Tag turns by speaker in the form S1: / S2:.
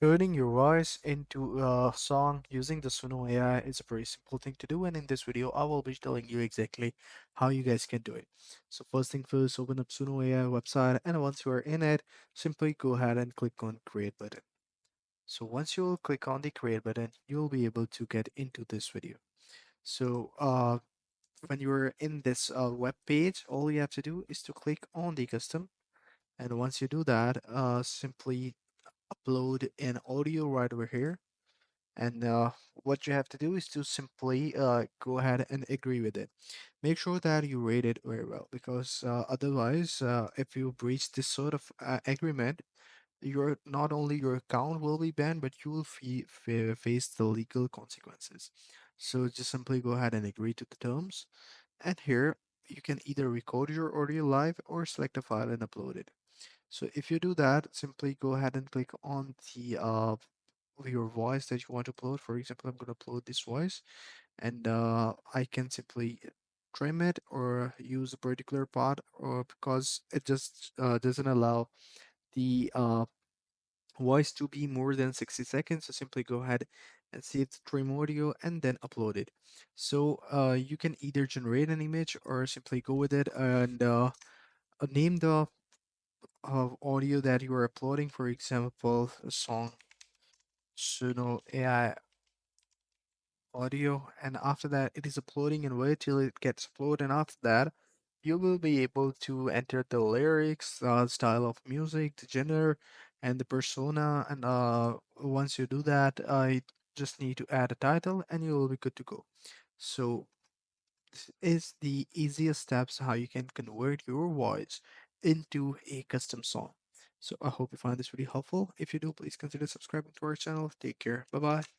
S1: Turning your voice into a song using the Suno AI is a very simple thing to do, and in this video, I will be telling you exactly how you guys can do it. So first thing first, open up Suno AI website, and once you are in it, simply go ahead and click on Create button. So once you'll click on the Create button, you'll be able to get into this video. So when you're in this web page, all you have to do is to click on the custom, and once you do that, simply upload an audio right over here. And what you have to do is to simply go ahead and agree with it. Make sure that you rate it very well, because otherwise, if you breach this sort of agreement, your not only your account will be banned, but you will face the legal consequences. So just simply go ahead and agree to the terms. And here you can either record your audio live or select a file and upload it. So if you do that, simply go ahead and click on the your voice that you want to upload. For example, I'm going to upload this voice, and I can simply trim it or use a particular part, or because it just doesn't allow the voice to be more than 60 seconds. So simply go ahead and see its trim audio and then upload it. So you can either generate an image or simply go with it and name the audio that you are uploading. For example, a song Suno AI audio, and after that it is uploading, and wait till it gets uploaded, and after that you will be able to enter the lyrics, style of music, the genre, and the persona. And once you do that, I just need to add a title and you will be good to go. So this is the easiest steps how you can convert your voice into a custom song. So I hope you find this really helpful. If you do, please consider subscribing to our channel. Take care. Bye bye.